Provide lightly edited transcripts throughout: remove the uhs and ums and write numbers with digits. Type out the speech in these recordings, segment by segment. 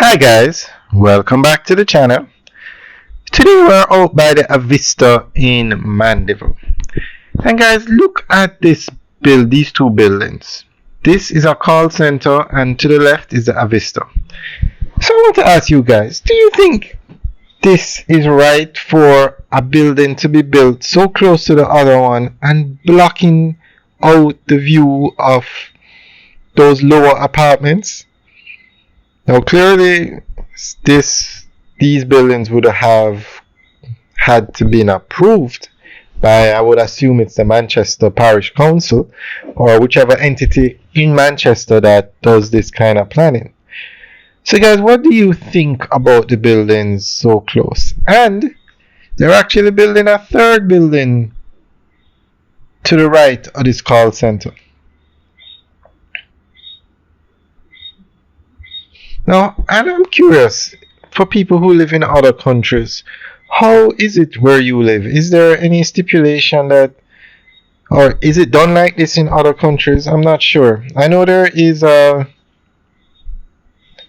Hi guys, welcome back to the channel. Today we're out by the Avista in Mandeville. And guys, look at these two buildings. This is a call center and to the left is the Avista. So I want to ask you guys, do you think this is right for a building to be built so close to the other one and blocking out the view of those lower apartments? Now clearly these buildings would have had to been approved by, I would assume it's the Manchester Parish Council or whichever entity in Manchester that does this kind of planning. So guys, what do you think about the buildings so close? And they're actually building a third building to the right of this call center. Now, and I'm curious, for people who live in other countries, how is it where you live? Is there any stipulation that, or is it done like this in other countries? I'm not sure. I know there is a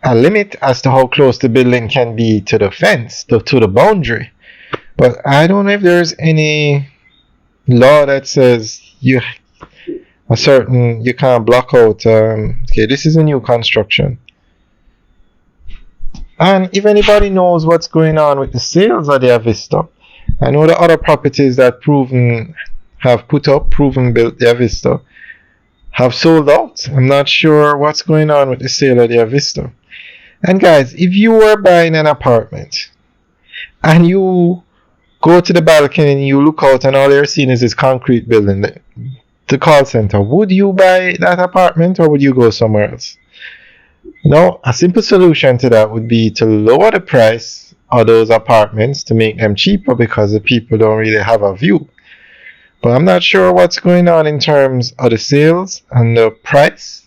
limit as to how close the building can be to the fence, to the boundary. But I don't know if there's any law that says you can't block out. Okay, this is a new construction. And if anybody knows what's going on with the sales of the Avista, I know the other properties that built the Avista have sold out. I'm not sure what's going on with the sale of the Avista. And guys, if you were buying an apartment and you go to the balcony and you look out and all you're seeing is this concrete building, the call center, would you buy that apartment or would you go somewhere else? No, a simple solution to that would be to lower the price of those apartments to make them cheaper because the people don't really have a view. But I'm not sure what's going on in terms of the sales and the price.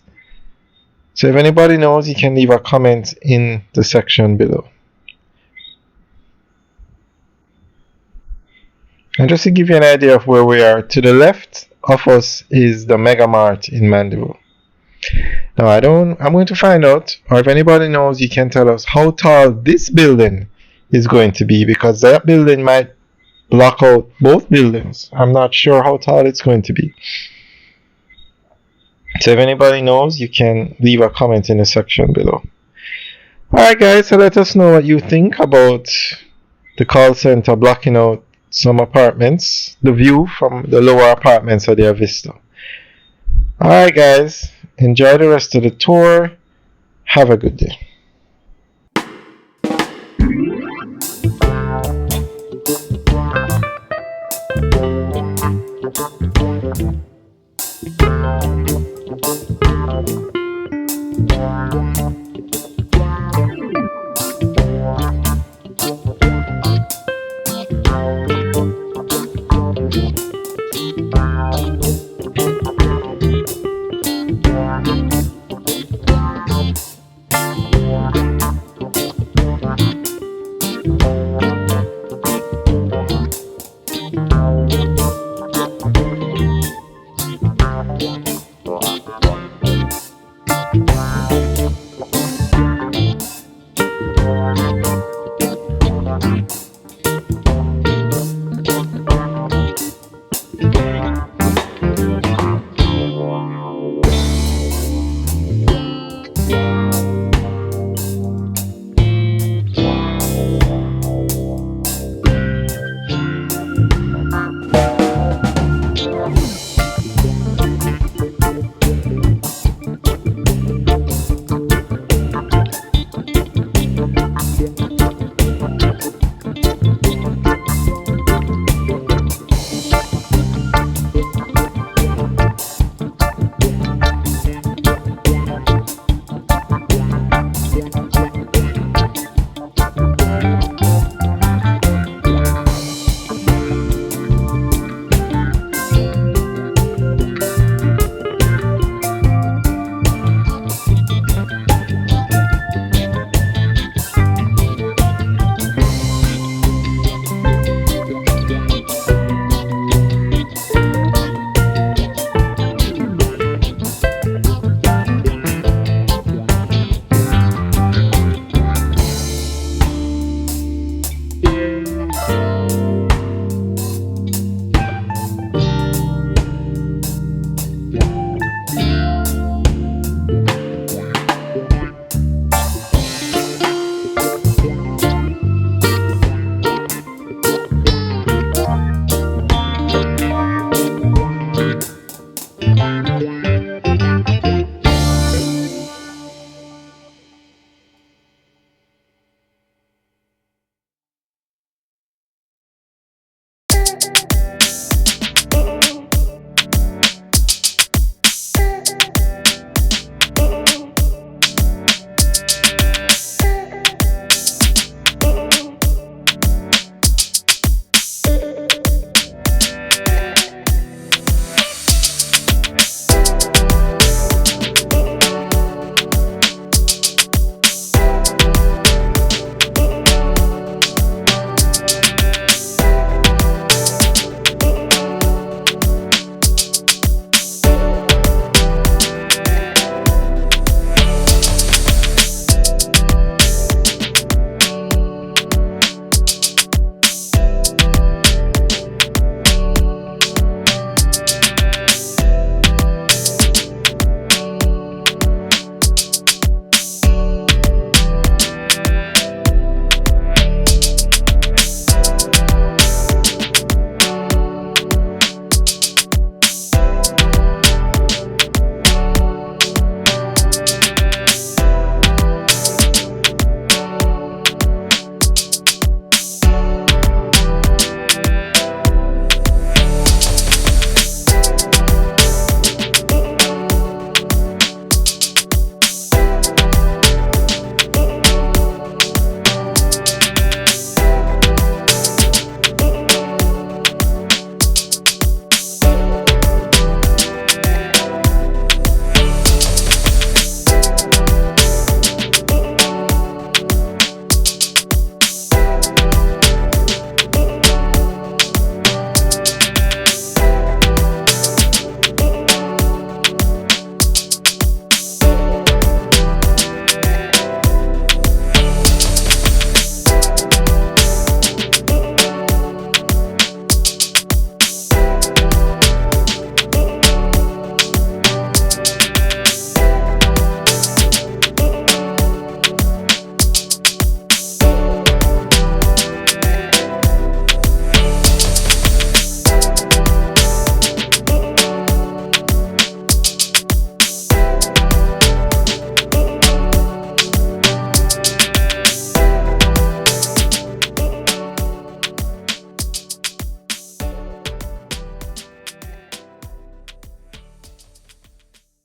So if anybody knows, you can leave a comment in the section below. And just to give you an idea of where we are, to the left of us is the Mega Mart in Mandeville. Now I'm going to find out, or if anybody knows, you can tell us how tall this building is going to be, because that building might block out both buildings. I'm not sure how tall it's going to be. So if anybody knows, you can leave a comment in the section below. Alright guys, so let us know what you think about the call center blocking out some apartments, the view from the lower apartments of the Avista. Alright guys, enjoy the rest of the tour. Have a good day.